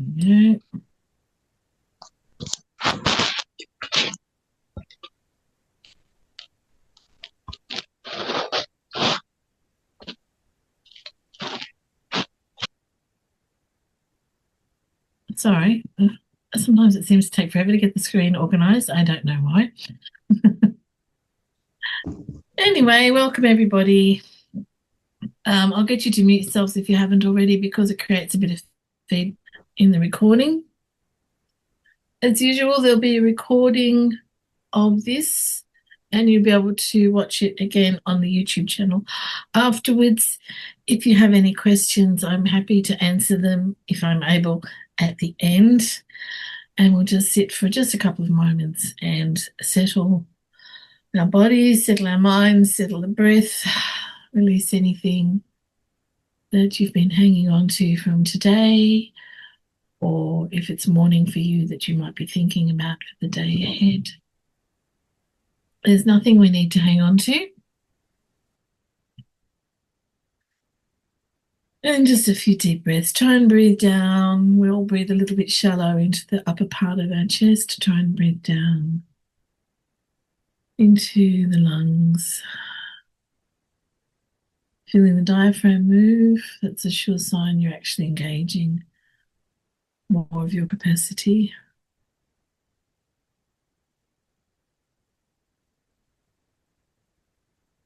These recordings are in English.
No. Sorry. Sometimes it seems to take forever to get the screen organized. I don't know why. Anyway, welcome everybody. I'll get you to mute yourselves if you haven't already because it creates a bit of feed in the recording. As usual, there'll be a recording of this and you'll be able to watch it again on the YouTube channel afterwards. If you have any questions, I'm happy to answer them if I'm able at the end. And we'll just sit for just a couple of moments and settle our bodies, settle our minds, settle the breath, release anything that you've been hanging on to from today, or if it's morning for you that you might be thinking about for the day ahead. There's nothing we need to hang on to. And just a few deep breaths. Try and breathe down. We'll breathe a little bit shallow into the upper part of our chest. Try and breathe down into the lungs. Feeling the diaphragm move. That's a sure sign you're actually engaging more of your capacity.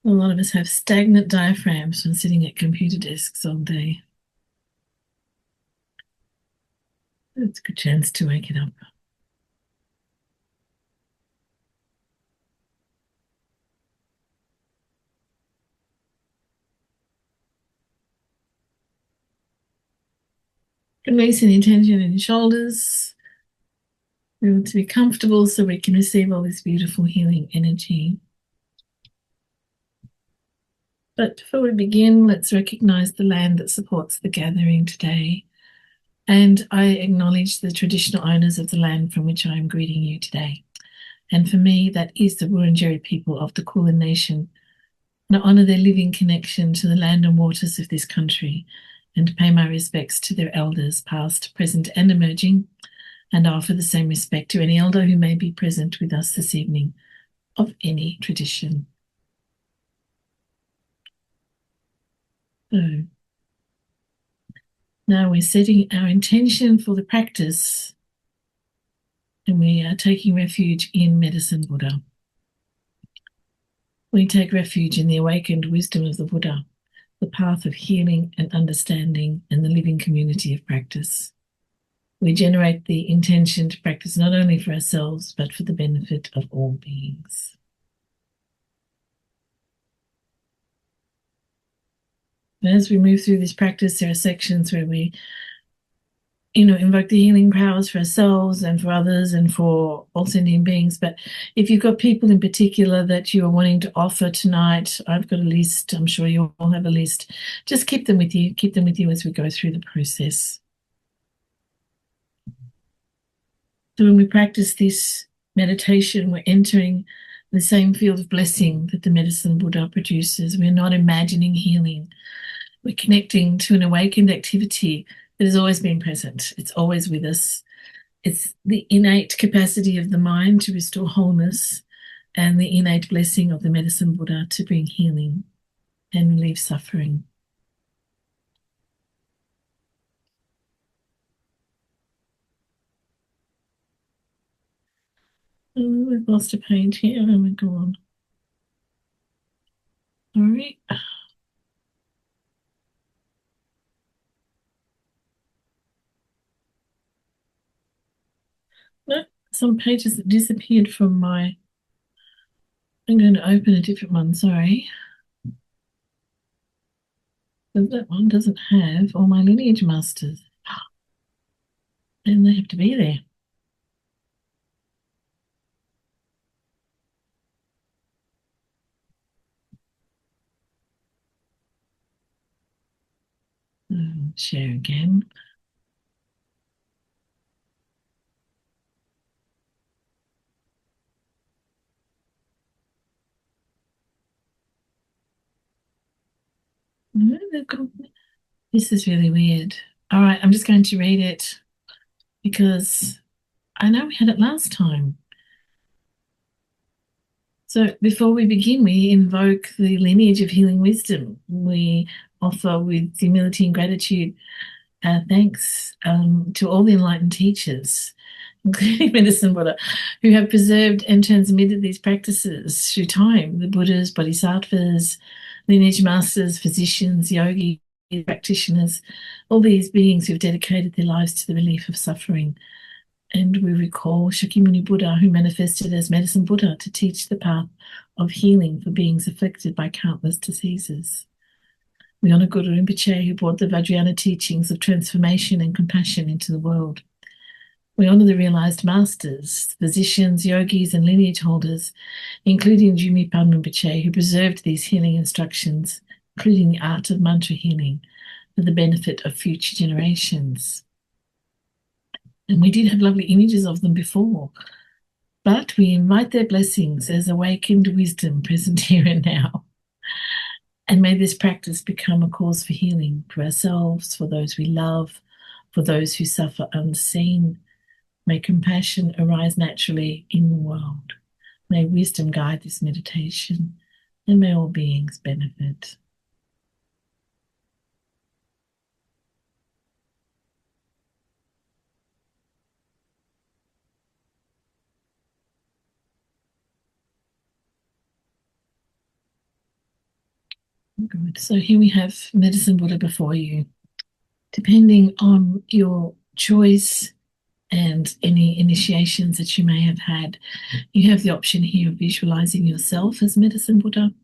A lot of us have stagnant diaphragms from sitting at computer desks all day. It's a good chance to wake it up. Release any tension in your shoulders. We want to be comfortable so we can receive all this beautiful healing energy. But before we begin, let's recognize the land that supports the gathering today. And I acknowledge the traditional owners of the land from which I am greeting you today. And for me, that is the Wurundjeri people of the Kulin Nation. And I honour their living connection to the land and waters of this country and pay my respects to their elders, past, present, and emerging, and offer the same respect to any elder who may be present with us this evening of any tradition. So now we're setting our intention for the practice and we are taking refuge in Medicine Buddha. We take refuge in the awakened wisdom of the Buddha, the path of healing and understanding, and the living community of practice. We generate the intention to practice not only for ourselves, but for the benefit of all beings. As we move through this practice, there are sections where we invoke the healing powers for ourselves and for others and for all sentient beings. But if you've got people in particular that you are wanting to offer tonight, I've got a list. I'm sure you all have a list. Just keep them with you. Keep them with you as we go through the process. So when we practice this meditation, we're entering the same field of blessing that the medicine Buddha produces. We're not imagining healing. We're connecting to an awakened activity that has always been present. It's always with us. It's the innate capacity of the mind to restore wholeness and the innate blessing of the medicine Buddha to bring healing and relieve suffering. Oh, we've lost a page here. Oh my God. All right. No, some pages that disappeared from my... I'm going to open a different one, sorry. But that one doesn't have all my lineage masters. And they have to be there. Share again. This is really weird. All right, I'm just going to read it. because I know we had it last time. So before we begin, we invoke the lineage of healing wisdom. We offer with humility and gratitude thanks to all the enlightened teachers, including Medicine Buddha, who have preserved and transmitted these practices through time. The Buddhas, Bodhisattvas, lineage masters, physicians, yogis, practitioners, all these beings who've dedicated their lives to the relief of suffering. And we recall Shakyamuni Buddha, who manifested as Medicine Buddha to teach the path of healing for beings afflicted by countless diseases. We honor Guru Rinpoche, who brought the Vajrayana teachings of transformation and compassion into the world. We honor the realized masters, physicians, yogis, and lineage holders, including Jumi Pan Rinpoche, who preserved these healing instructions, including the art of mantra healing, for the benefit of future generations. And we did have lovely images of them before, but we invite their blessings as awakened wisdom present here and now. And may this practice become a cause for healing for ourselves, for those we love, for those who suffer unseen. May compassion arise naturally in the world. May wisdom guide this meditation, and may all beings benefit. Good. So here we have Medicine Buddha before you. Depending on your choice and any initiations that you may have had, you have the option here of visualizing yourself as Medicine Buddha,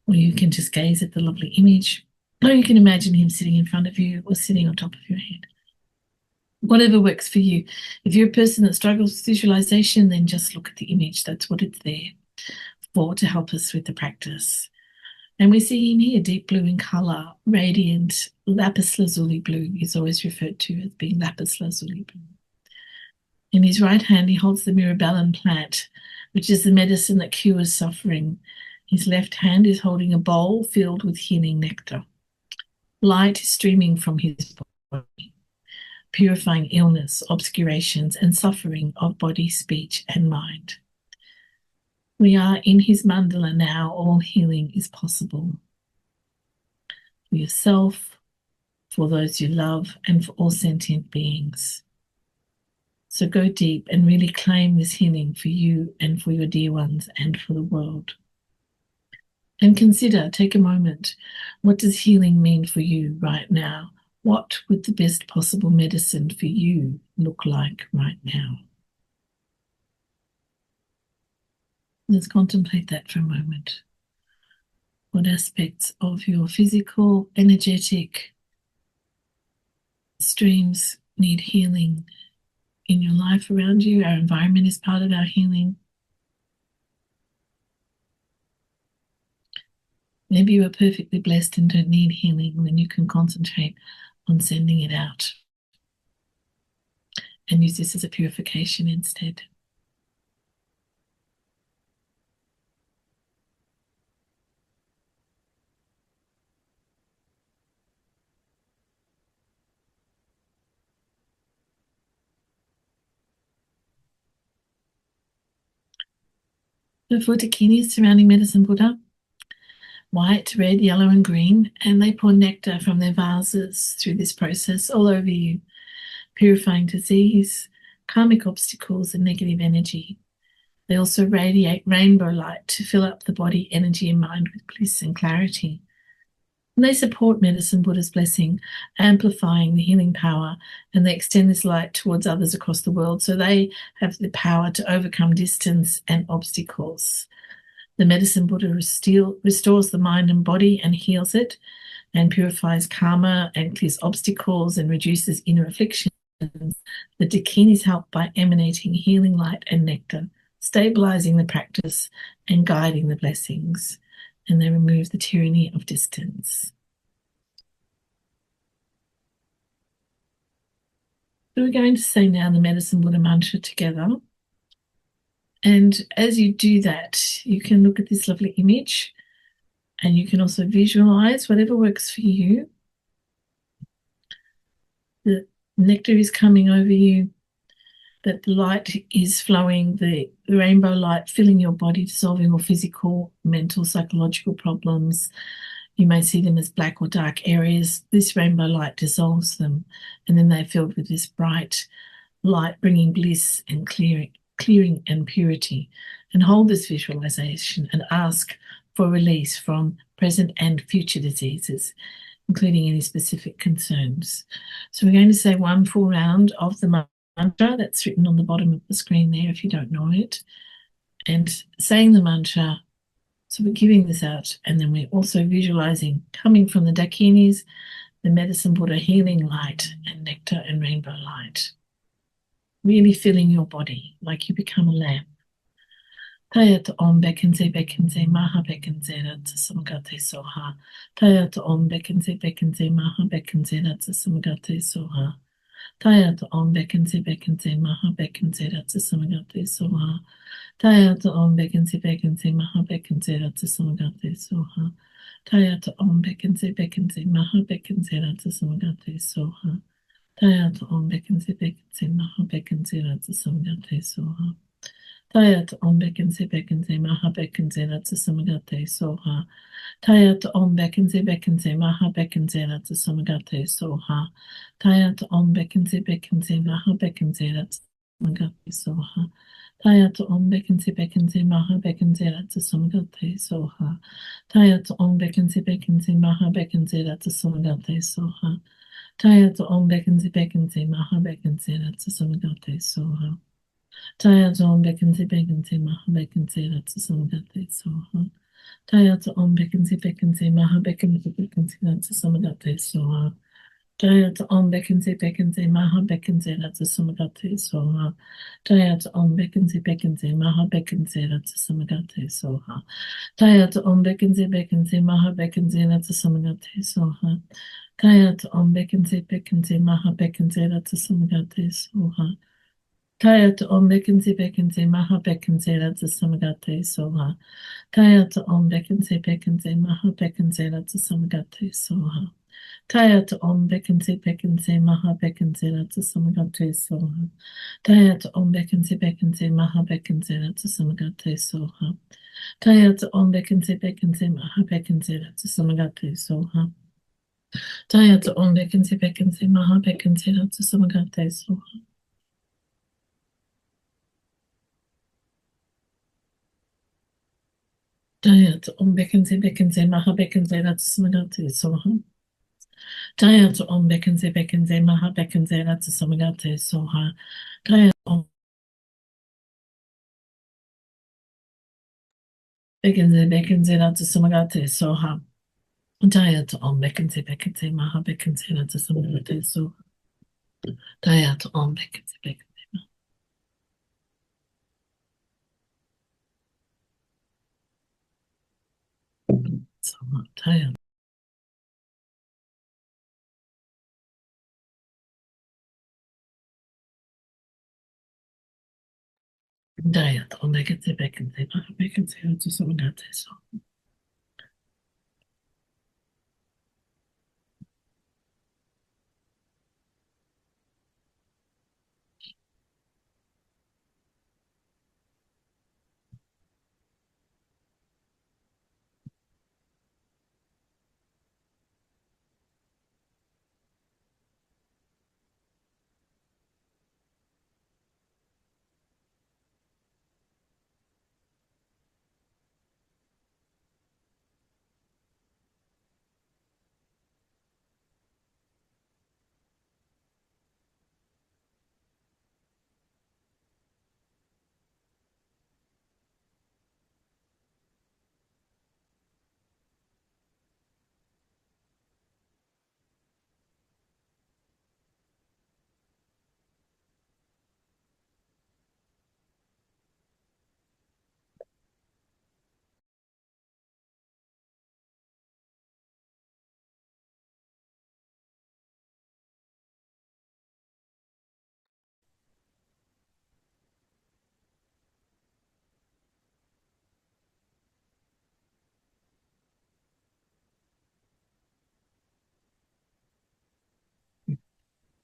or you can just gaze at the lovely image, or you can imagine him sitting in front of you or sitting on top of your head. Whatever works for you. If you're a person that struggles with visualization, then just look at the image. That's what it's there for, to help us with the practice. And we see him here, deep blue in color, radiant, lapis lazuli blue. He's always referred to as being lapis lazuli blue. In his right hand, he holds the myrobalan plant, which is the medicine that cures suffering. His left hand is holding a bowl filled with healing nectar. Light is streaming from his body, purifying illness, obscurations, and suffering of body, speech, and mind. We are in his mandala now. All healing is possible. For yourself, for those you love, and for all sentient beings. So go deep and really claim this healing for you and for your dear ones and for the world. And consider, take a moment, what does healing mean for you right now? What would the best possible medicine for you look like right now? Let's contemplate that for a moment. What aspects of your physical, energetic streams need healing in your life around you? Our environment is part of our healing. Maybe you are perfectly blessed and don't need healing, then you can concentrate on sending it out and use this as a purification instead. The four dakinis surrounding Medicine Buddha, white, red, yellow, and green, and they pour nectar from their vases through this process all over you, purifying disease, karmic obstacles, and negative energy. They also radiate rainbow light to fill up the body, energy, and mind with bliss and clarity. And they support Medicine Buddha's blessing, amplifying the healing power, and they extend this light towards others across the world so they have the power to overcome distance and obstacles. The Medicine Buddha restores the mind and body and heals it, and purifies karma and clears obstacles and reduces inner afflictions. The dakinis help by emanating healing light and nectar, stabilizing the practice and guiding the blessings, and they remove the tyranny of distance. So we're going to say now the Medicine Buddha mantra together. And as you do that, you can look at this lovely image, and you can also visualize whatever works for you. The nectar is coming over you, that the light is flowing, the rainbow light filling your body, dissolving your physical, mental, psychological problems. You may see them as black or dark areas. This rainbow light dissolves them, and then they're filled with this bright light, bringing bliss and clearing and purity. And hold this visualization and ask for release from present and future diseases, including any specific concerns. So we're going to say one full round of the mantra that's written on the bottom of the screen there if you don't know it, and saying the mantra. So we're giving this out, and then we're also visualizing coming from the Dakinis, the medicine Buddha healing light and nectar and rainbow light, really filling your body like you become a lamp. Tayat om bekenze maha bekenze ratsa samagate soha. Tayat om bekenze maha bekenze ratsa samagate soha. Tayat om bekenze maha bekenze ratsa samagate soha. Tayat om bekenze maha bekenze ratsa samagate soha. Tayat om bekenze maha bekenze ratsa samagate soha. Tayat om bekenze maha bekenze ratsa samagate soha. Tayat om bekenze maha bekenze ratsa samagate soha. Tayat om bekenze maha bekenze ratsa samagate soha. Tayat om bekenze maha bekenze ratsa samagate soha. Tayat om bekenze maha bekenze ratsa samagate soha. Tayat om bekenze maha bekenze ratsa samagate soha. Tayat om bekenze maha bekenze ratsa samagate soha. Tayato om bekenzi maha bekenzi ratsa samagate soha. Tayato om bekenzi maha bekenzi ratsa samagate soha. Tayato om bekenzi maha bekenzi ratsa samagate soha. Tayato om bekenzi maha bekenzi ratsa samagate soha. Tayato om bekenzi maha bekenzi ratsa samagate soha. Tayato om bekenzi maha bekenzi ratsa samagate soha. Tayat om bekenze maha bekenze ratsa samagate soha. Tayat om bekenze maha bekenze ratsa samagate soha. Tayat om bekenze maha bekenze ratsa samagate soha. Tayat om bekenze maha bekenze ratsa samagate soha. Tayat om bekenze maha bekenze ratsa samagate soha. Tayat om bekenze maha bekenze ratsa samagate soha. Tayat om bekenze maha bekenze ratsa samagate soha. Tayat om bekenze maha bekenze ratsa samagate soha. Tayat om bekenze ratsa samagate soha. Tayat om bekenze maha bekenze ratsa samagate soha. Tayat om bekenze soha. Tayat om bekenze maha bekenze ratsa samagate soha.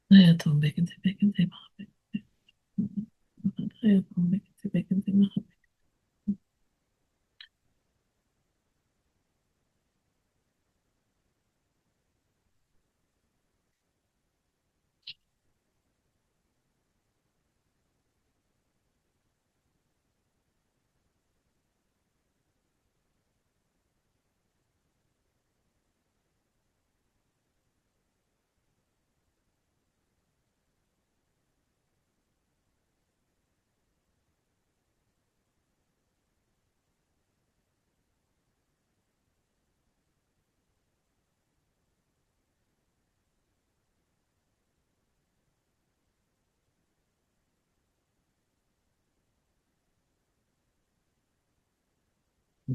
Tayat om bekenze maha bekenze.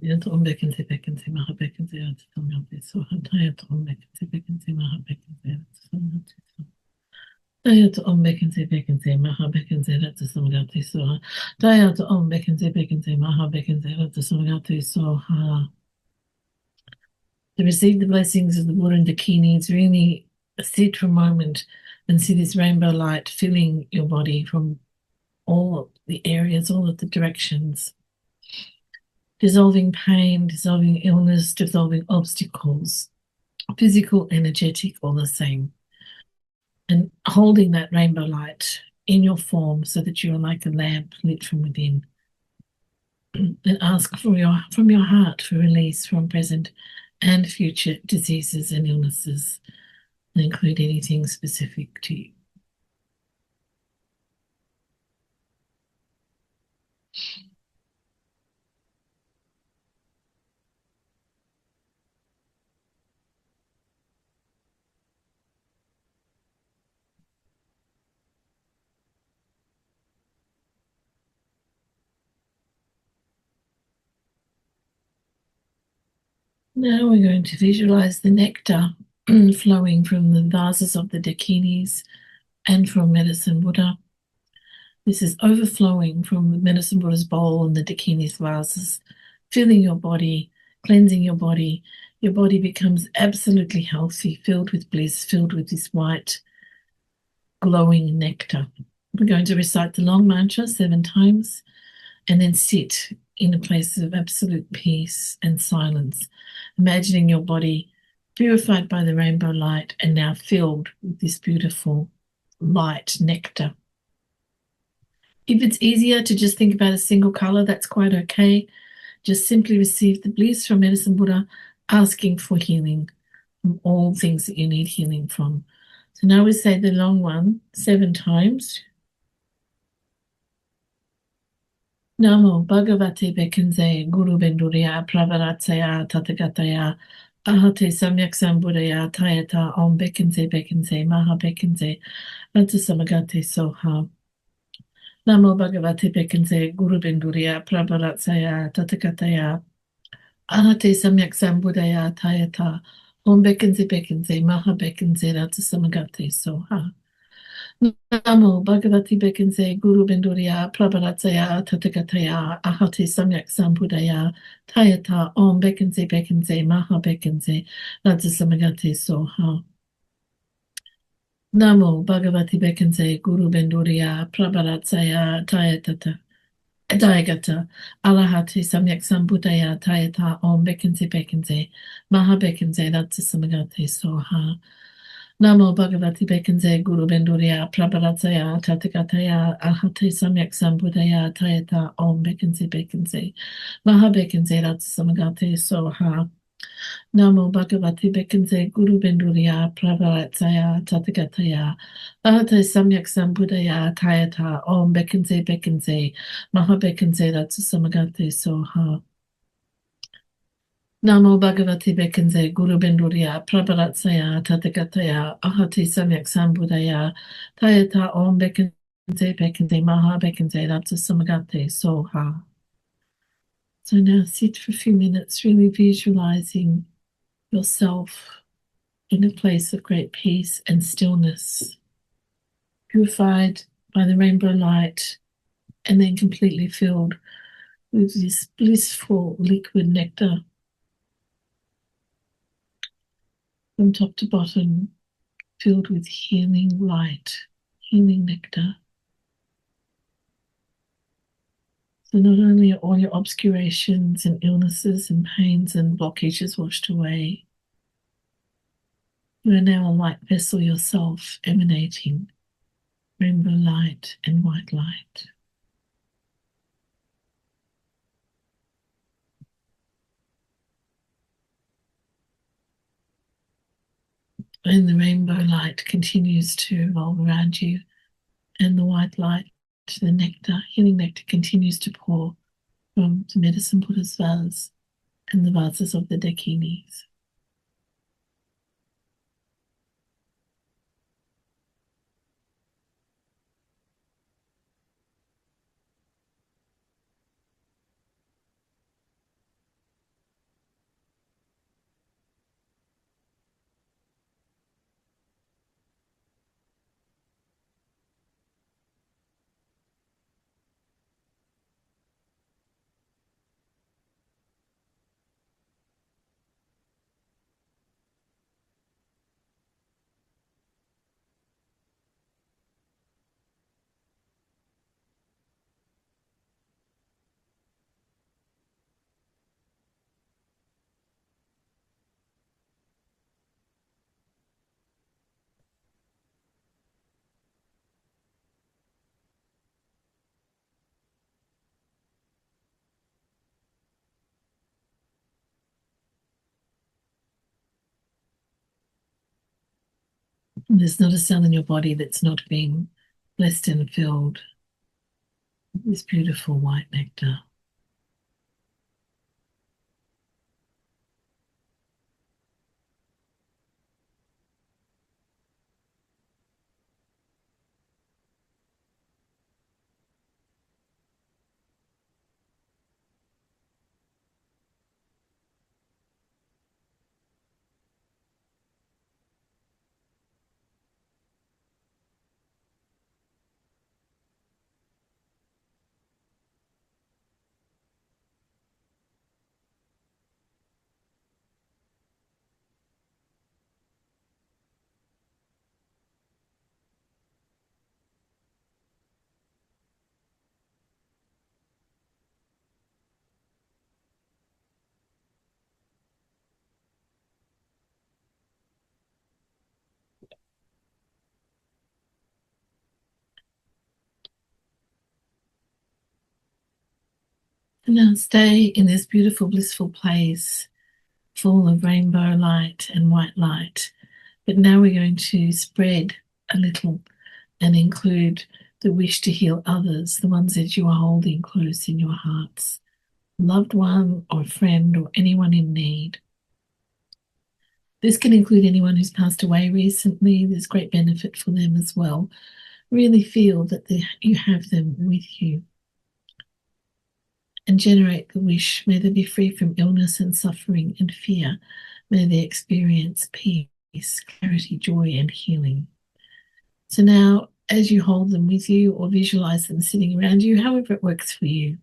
Jetzt umbecken Sie, becken Sie, mache becken Sie, jetzt kommen Sie so, jetzt umbecken Sie, becken Sie, mache becken Sie, jetzt kommen Sie so. Jetzt umbecken Sie, becken Sie, mache becken Sie, jetzt kommen Sie so. Jetzt umbecken Sie, becken Sie, mache becken Sie, jetzt kommen Sie so. To receive the blessings of the Buddha and Dakinis, really sit for a moment and see this rainbow light filling your body from all the areas, all of the directions, dissolving pain, dissolving illness, dissolving obstacles, physical, energetic, all the same. And holding that rainbow light in your form so that you're like a lamp lit from within. And ask from your heart for release from present and future diseases and illnesses, and include anything specific to you. Now we're going to visualize the nectar flowing from the vases of the Dakinis and from Medicine Buddha. This is overflowing from the Medicine Buddha's bowl and the Dakini's vases, filling your body, cleansing your body. Your body becomes absolutely healthy, filled with bliss, filled with this white, glowing nectar. We're going to recite the long mantra 7 times and then sit in a place of absolute peace and silence, imagining your body purified by the rainbow light and now filled with this beautiful light nectar. If it's easier to just think about a single color, that's quite okay. Just simply receive the bliss from Medicine Buddha, asking for healing from all things that you need healing from. So now we say the long one 7 times. Namo Bhagavate Bekinze Guru Benduriya Pravaratsaya Tathagataya Ahate Samyak Sambuddhaya Tayata Om Bekinze Bekinze Maha Bekinze Rata Samagate Soha. Namo Bhagavate Bekinze Guru Benduriya Pravaratsaya Tathagataya Ahate Samyak Sambuddhaya Tayata Om Bekinze Bekinze Maha Bekinze Rata Samagate Soha. Namo Bhagavati Bekinse Guru Benduriya Prabharatsaya Tathagataya Ahati Samyak Sambuddhaya Tayata Om Bekinse Bekinse Maha Bekinse Radhasamagate Soha. Namo Bhagavati Bekinse Guru Benduriya Prabharatsaya Tayatata Dayagata Alahati Samyak Sambuddhaya Tayata Om Bekinse Bekinse Maha Bekinse Radhasamagate Soha. Namo Bhagavati Bekinse Guru Benduriya Prabharatsaya Tathagataya Ahate Samyak Sambuddhaya Tayata Om Bekinse Bekinse Maha Bekinse Ratsamagate Soha. Namo Bhagavati Bekinse Guru Benduriya Prabharatsaya Tathagataya Ahate Samyak Sambuddhaya Tayata Om Bekinse Bekinse Maha Bekinse Ratsamagate Soha. Namo Bhagavati Bekinse Guru Benduriya Prabharatsaya Tathagataya Ahati Samyak Sambuddhaya Tayata Om Bekinse Bekinse Maha Bekinse Ratsamagate Soha. So now sit for a few minutes, really visualizing yourself in a place of great peace and stillness, purified by the rainbow light, and then completely filled with this blissful liquid nectar from top to bottom, filled with healing light, healing nectar. So not only are all your obscurations and illnesses and pains and blockages washed away, you are now a light vessel yourself, emanating rainbow light and white light. And the rainbow light continues to revolve around you, and the white light, the nectar, healing nectar, continues to pour from the medicine Buddha's vase and the vases of the dakinis. And there's not a cell in your body that's not being blessed and filled with this beautiful white nectar. And now stay in this beautiful, blissful place full of rainbow light and white light. But now we're going to spread a little and include the wish to heal others, the ones that you are holding close in your hearts, loved one or friend or anyone in need. This can include anyone who's passed away recently. There's great benefit for them as well. Really feel that you have them with you. And generate the wish. May they be free from illness and suffering and fear. May they experience peace, clarity, joy, and healing. So now, as you hold them with you or visualize them sitting around you, however it works for you,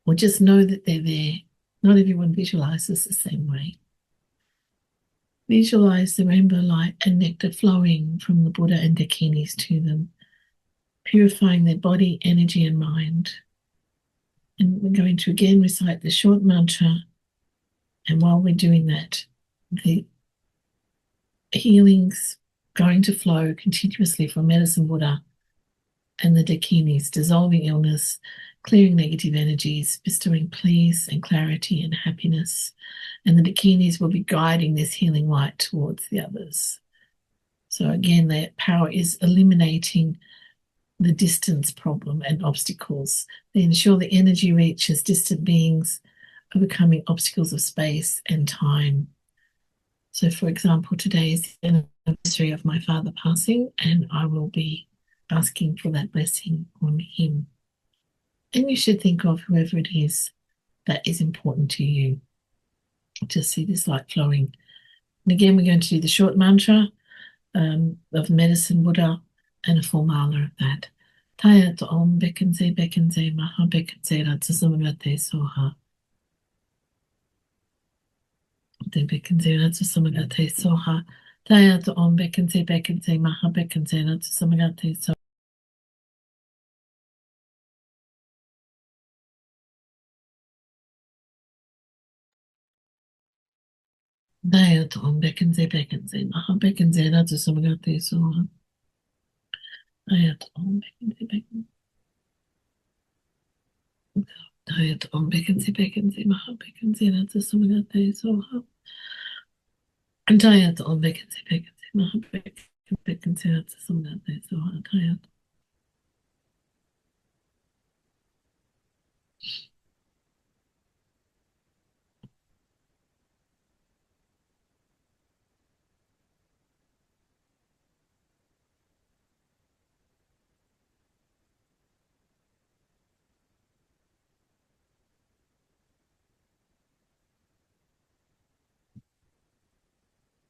or just know that they're there. Not everyone visualizes the same way. Visualize the rainbow light and nectar flowing from the Buddha and dakinis to them, purifying their body, energy, and mind. And we're going to again recite the short mantra. And while we're doing that, the healing's going to flow continuously from Medicine Buddha and the dakinis, dissolving illness, clearing negative energies, bestowing peace and clarity and happiness. And the dakinis will be guiding this healing light towards the others. So again, their power is eliminating the distance problem and obstacles. They ensure the energy reaches distant beings, overcoming obstacles of space and time. So, for example, today is the anniversary of my father passing, and I will be asking for that blessing on him. And you should think of whoever it is that is important to you to see this light flowing. And again, we're going to do the short mantra of Medicine Buddha and a full mala of that. Taya to Om Bekenze Maha Bekenze Ratsasamagate Soha. De Bekenze Ratsasamagate Soha. Taya to Om Bekenze Maha Bekenze Ratsasamagate Soha. Daya to ombekenze bekenze maha bekenze ratu samagate soha. Daya to ombekenze bekenze. Daya to ombekenze bekenze maha bekenze ratu samagate soha. Daya to ombekenze bekenze maha bekenze ratu samagate soha.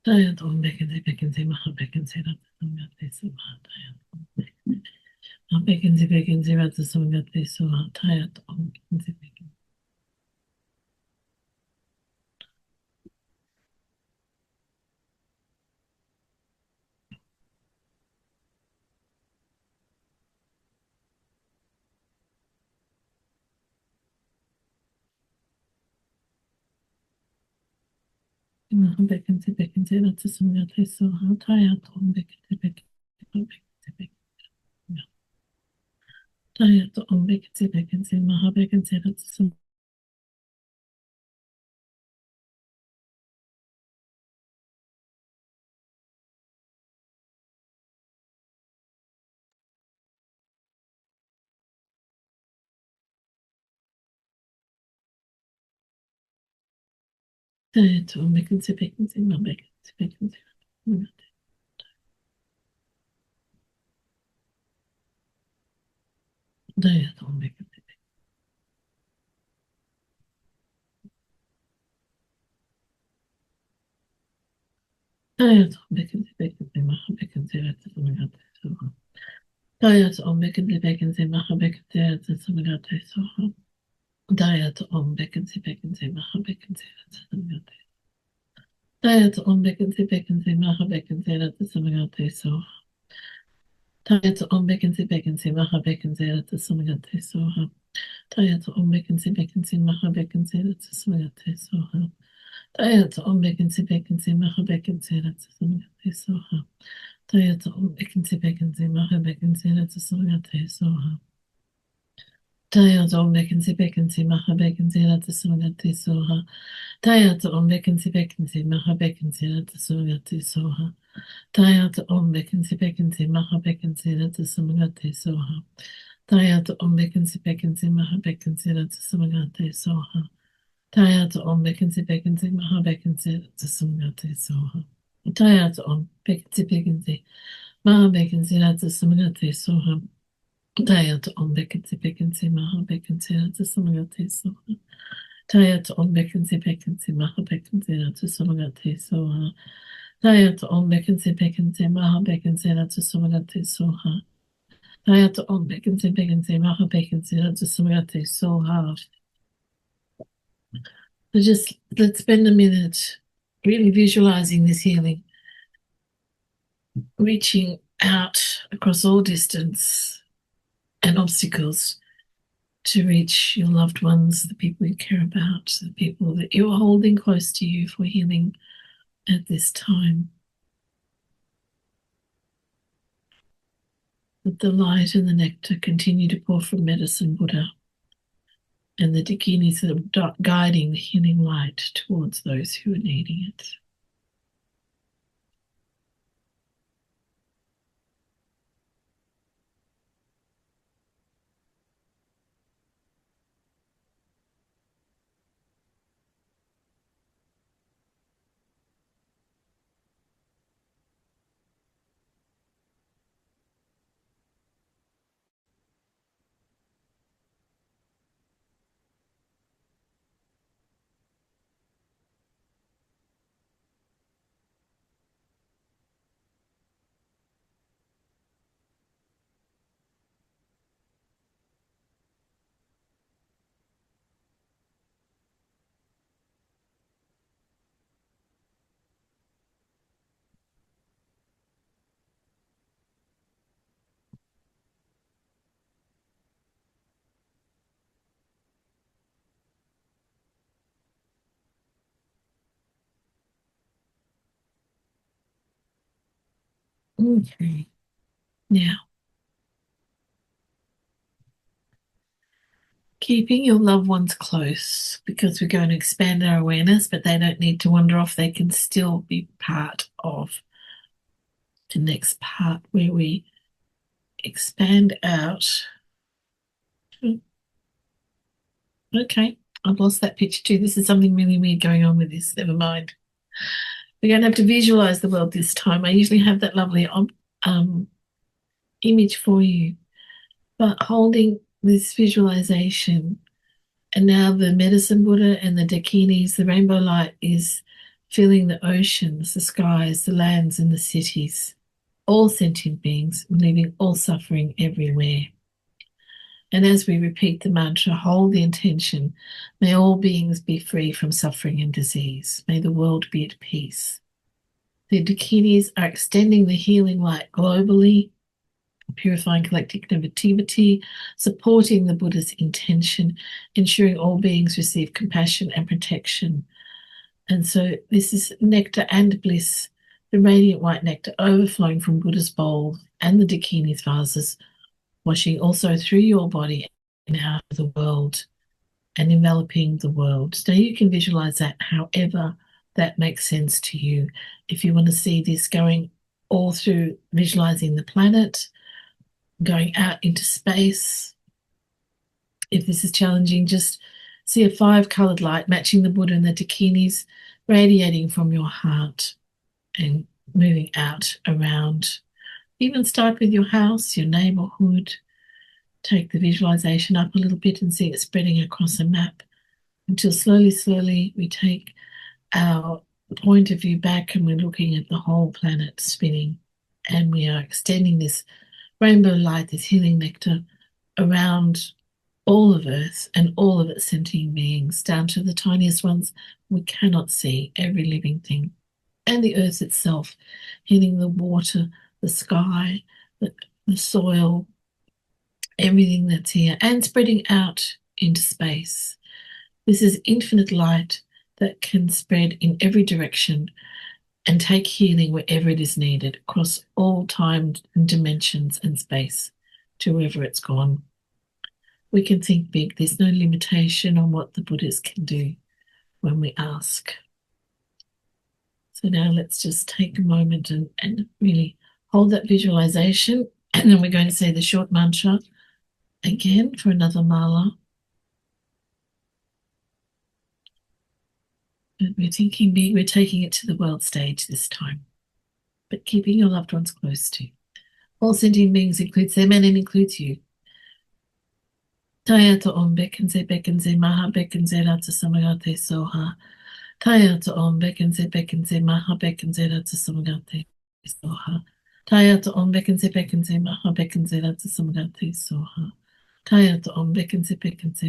Daya to ombekenze bekenze maha bekenze ratu samagate soha. Daya bekenze bekenze ratu samagate soha. Daya to ombekenze bekenze. Maha bekenze bekenze ratu samagate soha. Daya to ombekenze bekenze. Daya to ombekenze bekenze maha bekenze ratu samagate. Daya to ombekenze bekenze maha bekenze bekenze. Daya to ombekenze. Daya to ombekenze bekenze maha bekenze ratu samagate soha. Daya to ombekenze bekenze maha bekenze ratu samagate soha. Daya to ombekenze bekenze maha bekenze ratu samagate. Daya to ombekenze bekenze maha bekenze ratu samagate soha. Daya to ombekenze bekenze maha bekenze ratu samagate soha. Daya to ombekenze bekenze maha bekenze ratu samagate soha. Daya to ombekenze bekenze maha bekenze ratu samagate soha. Daya to ombekenze bekenze maha bekenze ratu samagate soha. Daya to ombekenze bekenze maha bekenze ratu samagate soha. Daya to ombekenze bekenze maha bekenze ratu samagate soha. Daya to ombekenze bekenze maha bekenze ratu samagate soha. Daya to ombekenze bekenze maha bekenze ratu samagate soha. Daya to ombekenze bekenze maha bekenze ratu samagate soha. Daya to ombekenze bekenze maha bekenze ratu samagate soha. Daya to ombekenze bekenze maha bekenze ratu samagate soha. Daya to ombekenze bekenze maha bekenze ratu samagate soha. Daya to ombekenze bekenze maha bekenze ratu samagate soha. Daya to ombekenze bekenze maha bekenze ratu samagate soha. So just let's spend a minute really visualizing this healing, reaching out across all distance and obstacles to reach your loved ones, the people you care about, the people that you're holding close to you for healing at this time. Let the light and the nectar continue to pour from Medicine Buddha, and the dakinis that are guiding the healing light towards those who are needing it. Okay. Now, keeping your loved ones close because we're going to expand our awareness, but they don't need to wander off. They can still be part of the next part where we expand out. Okay, I've lost that picture too. This is something really weird going on with this. Never mind. We're going to have to visualize the world this time. I usually have that lovely um, image for you, but holding this visualization, and now the medicine Buddha and the Dakinis, the rainbow light is filling the oceans, the skies, the lands, and the cities, all sentient beings, leaving all suffering everywhere. And as we repeat the mantra, hold the intention, may all beings be free from suffering and disease. May the world be at peace. The Dakinis are extending the healing light globally, purifying collective negativity, supporting the Buddha's intention, ensuring all beings receive compassion and protection. And so this is nectar and bliss, the radiant white nectar overflowing from Buddha's bowl and the Dakini's vases, washing also through your body and out of the world and enveloping the world. So you can visualize that however that makes sense to you. If you want to see this going all through visualizing the planet, going out into space, if this is challenging, just see a 5-colored light matching the Buddha and the Dakinis radiating from your heart and moving out around. Even start with your house, your neighborhood. Take the visualization up a little bit and see it spreading across a map until slowly we take our point of view back and we're looking at the whole planet spinning, and we are extending this rainbow light, this healing nectar around all of Earth and all of its sentient beings, down to the tiniest ones we cannot see, every living thing, and the Earth itself, healing the water, the sky, the soil, everything that's here, and spreading out into space. This is infinite light that can spread in every direction and take healing wherever it is needed, across all time and dimensions and space, to wherever it's gone. We can think big. There's no limitation on what the Buddhas can do when we ask. So now let's just take a moment and really hold that visualization. And then we're going to say the short mantra again for another mala. We're thinking big, we're taking it to the world stage this time, but keeping your loved ones close to. All sentient beings includes them and it includes you. Tayato om bekenze maha bekenze ratsa samagate soha. Tayato om bekenze maha bekenze ratsa samagate soha. Tayato om bekenze maha bekenze ratsa samagate soha. Tayato om bekenze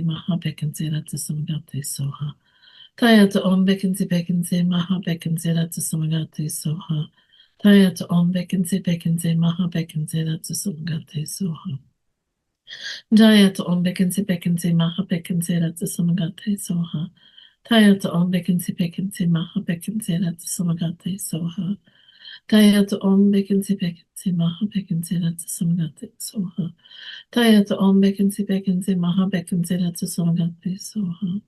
maha bekenze ratsa samagate soha. Tayato om bekenze maha bekenze ratsa samagate soha. Tayato om bekenze maha bekenze ratsa samagate soha. Tayato om bekenze maha bekenze ratsa samagate soha. Tayato om bekenze maha bekenze ratsa samagate soha. Tayato om bekenze maha bekenze ratsa samagate soha. Tayato om bekenze maha bekenze ratsa samagate soha. Tayato om bekenze maha bekenze ratsa samagate soha.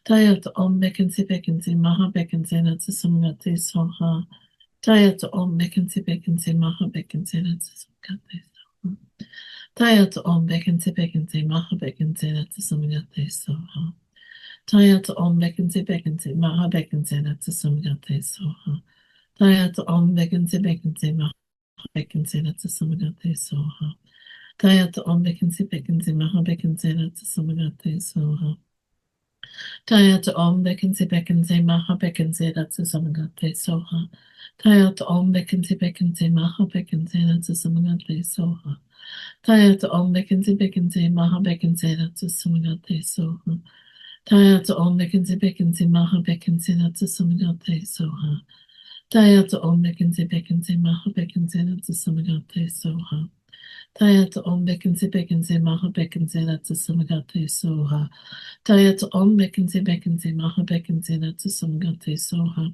Tayato om bekenze maha bekenze ratsa samagate soha. Tayato om bekenze maha bekenze ratsa samagate soha. Tayato om bekenze maha bekenze ratsa samagate soha. Tayato om bekenze maha bekenze ratsa samagate soha. Tayato om bekenze maha bekenze ratsa samagate soha. Tayato om bekenze maha bekenze ratsa samagate soha. Tayato om bekenze maha bekenze ratsa samagate soha. Tayato om bekenze maha bekenze ratsa samagate soha. Tayato om bekenze maha bekenze ratsa samagate soha. Tayato om bekenze maha bekenze ratsa samagate soha. Tayato om bekenze maha bekenze ratsa samagate soha. Tayato om bekenze maha bekenze ratsa samagate soha.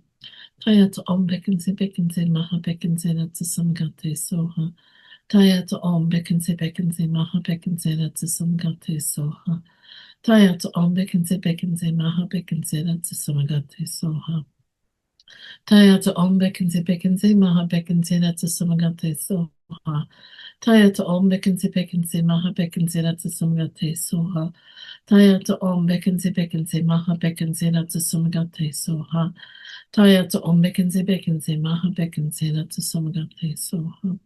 Tayata Om Bekinse Bekinse Maha Bekinse Natsusamgate Soha. Tayata Om Bekinse Bekinse Maha Bekinse Natsusamgate Soha. Tayata Om Bekinse Bekinse Maha Bekinse Natsusamgate Soha. Tayata Om Bekinse Bekinse Maha Bekinse Natsusamgate Soha. Tayata Om Bekinse Bekinse Maha Bekinse Natsusamgate Soha. Tayata Om Bekinse Bekinse Maha Bekinse Natsusamgate Soha. Tayata Om Bekinse Bekinse Maha Bekinse Natsusamgate Soha.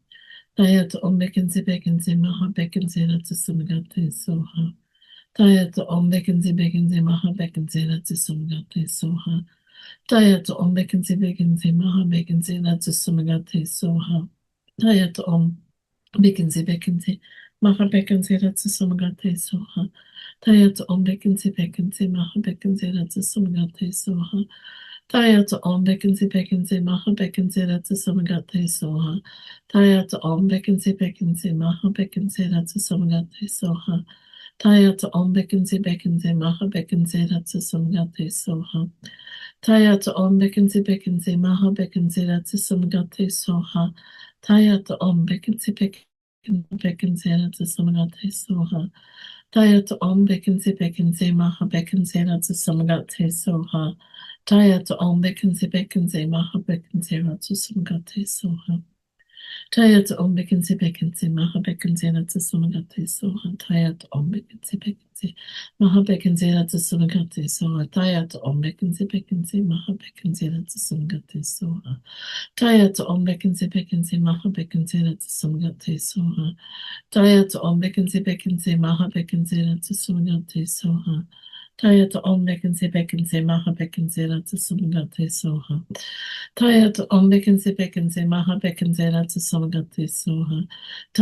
Tayata Om Bekinse Bekinse Maha Bekinse Natsusamgate Soha. Tayata Om Bekinse Bekinse Maha Bekinse Natsusamgate Soha. Tayata Om Bekinse Bekinse Maha Bekinse Natsusamgate Soha. Tayata Om Bekinse Bekinse Maha Bekinse Natsusamgate Soha. Tayata Om Bekinse Bekinse Maha Bekinse Natsusamgate Soha. Tayata Om Bekinse Bekinse Maha Bekinse Natsusamgate Soha. Tayata Om Bekinse Bekinse Maha Bekinse Natsusamgate Soha. Tayata Om Bekinse Bekinse Maha Bekinse Natsusamgate Soha. Tayata Om Bekinse Bekinse Maha Bekinse Natsusamgate Soha. Tayata Om Bekinse Bekinse Natsusamgate Soha. Tayata Om Bekinse Bekinse Maha Bekinse Natsusamgate Soha. Tayata Om Bekinse Bekinse Maha Bekinse Natsusamgate Soha. Tayat Om Bekinse Bekinse Maha Bekinse Natsusamagate Soha. Tayat Om Bekinse Bekinse Maha Bekinse Natsusamagate Soha. Tayat Om Bekinse Bekinse Maha Bekinse Natsusamagate Soha. Tayat Om Bekinse Bekinse Maha Bekinse Natsusamagate Soha. Tayat Om Bekinse Bekinse Maha Bekinse Natsusamagate Soha. Tayat Om Bekinse Bekinse Maha Bekinse Natsusamagate Soha. Tayat Om Bekinse Bekinse Maha Bekinse Natsusamagate Soha.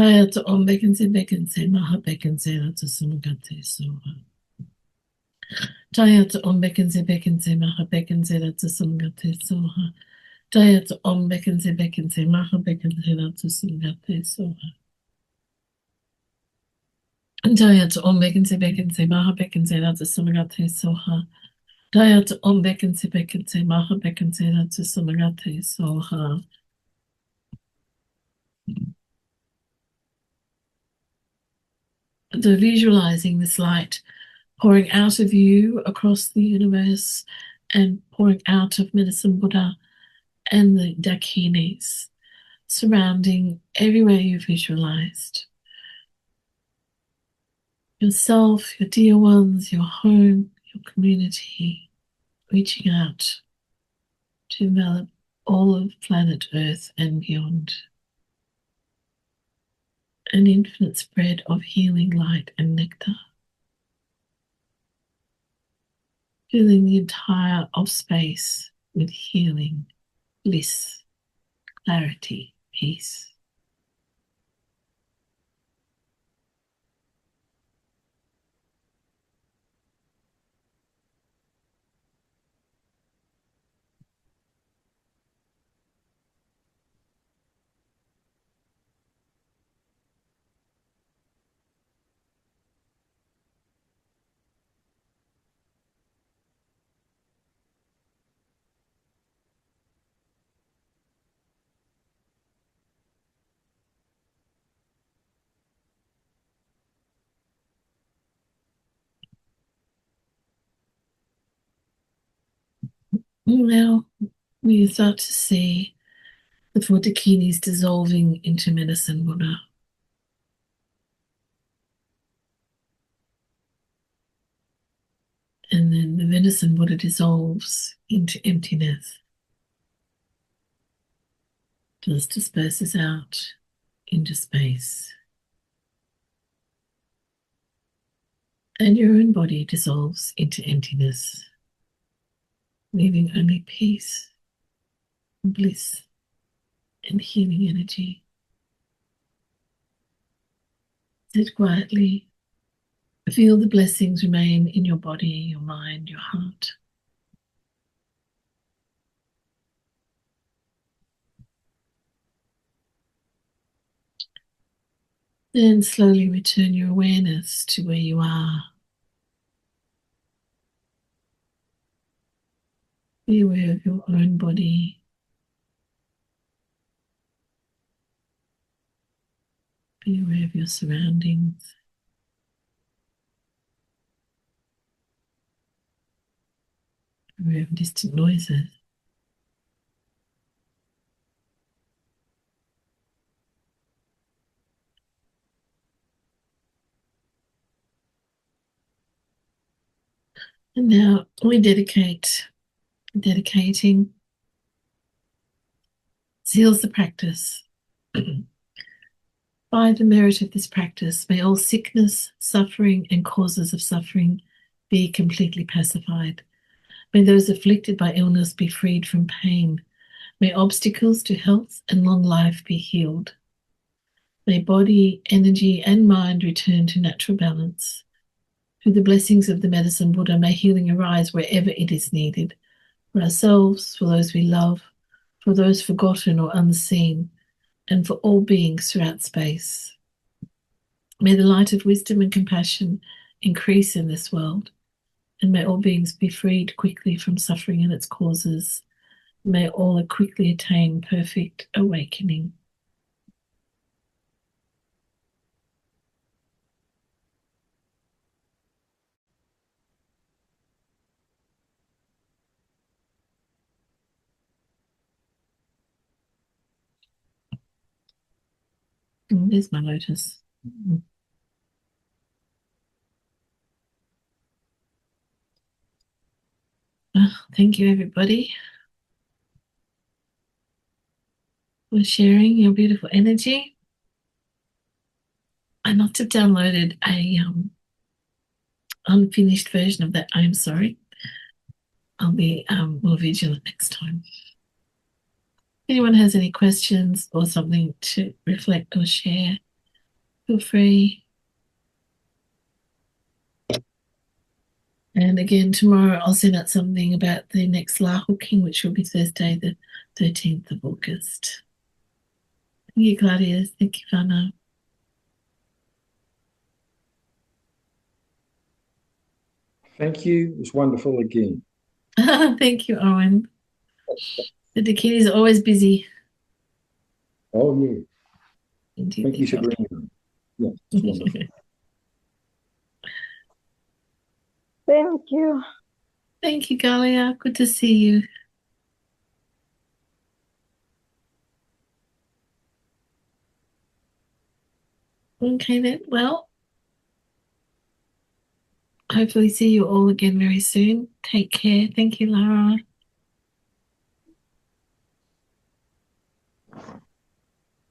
Tayat Om Bekinse Bekinse Maha Bekinse Natsusamagate Soha. Tayat Om Bekinse Bekinse Maha Bekinse Natsusamagate Soha. Tayat Om Bekinse Bekinse Maha Bekinse Natsusamagate Soha. Tayat Om Bekinse Bekinse Maha Bekinse Natsusamagate Soha. Tayat Om Bekinse Bekinse Maha Bekinse Natsusamagate Soha. So visualizing this light pouring out of you across the universe and pouring out of Medicine Buddha and the Dakinis, surrounding everywhere you visualized. Yourself, your dear ones, your home, your community, reaching out to envelop all of planet Earth and beyond. An infinite spread of healing light and nectar, filling the entire of space with healing, bliss, clarity, peace. Now we start to see the four dakinis dissolving into Medicine Buddha. And then the Medicine Buddha dissolves into emptiness, just disperses out into space. And your own body dissolves into emptiness, leaving only peace, bliss, and healing energy. Sit quietly. Feel the blessings remain in your body, your mind, your heart. Then slowly return your awareness to where you are. Be aware of your own body. Be aware of your surroundings. Be aware of distant noises. And now we dedicating seals the practice. By the merit of this practice, may all sickness, suffering, and causes of suffering be completely pacified. May those afflicted by illness be freed from pain. May obstacles to health and long life be healed. May body, energy, and mind return to natural balance. Through the blessings of the Medicine Buddha, may healing arise wherever it is needed, for ourselves, for those we love, for those forgotten or unseen, and for all beings throughout space. May the light of wisdom and compassion increase in this world, and may all beings be freed quickly from suffering and its causes. May all quickly attain perfect awakening. There's my lotus. Thank you, everybody, for sharing your beautiful energy. I must have downloaded a unfinished version of that. I'm sorry. I'll be more vigilant next time. If anyone has any questions or something to reflect or share, feel free. And again, tomorrow I'll send out something about the next La hooking, which will be Thursday, the 13th of August. Thank you, Claudia. Thank you, Vanna. Thank you. It was wonderful again. Thank you, Owen. The Dakinis are always busy. Oh, yeah. Indeed, Thank you for bringing them. Yeah, it's wonderful. Thank you. Thank you, Galia. Good to see you. Okay, then. Well, hopefully see you all again very soon. Take care. Thank you, Lara.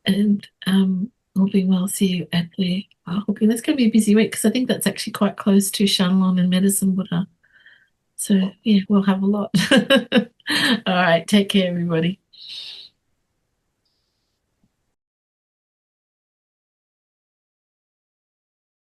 And all being well, see you at the hooking. That's going to be a busy week because I think that's actually quite close to Shanlon and Medicine Buddha. So, yeah, we'll have a lot. All right. Take care, everybody.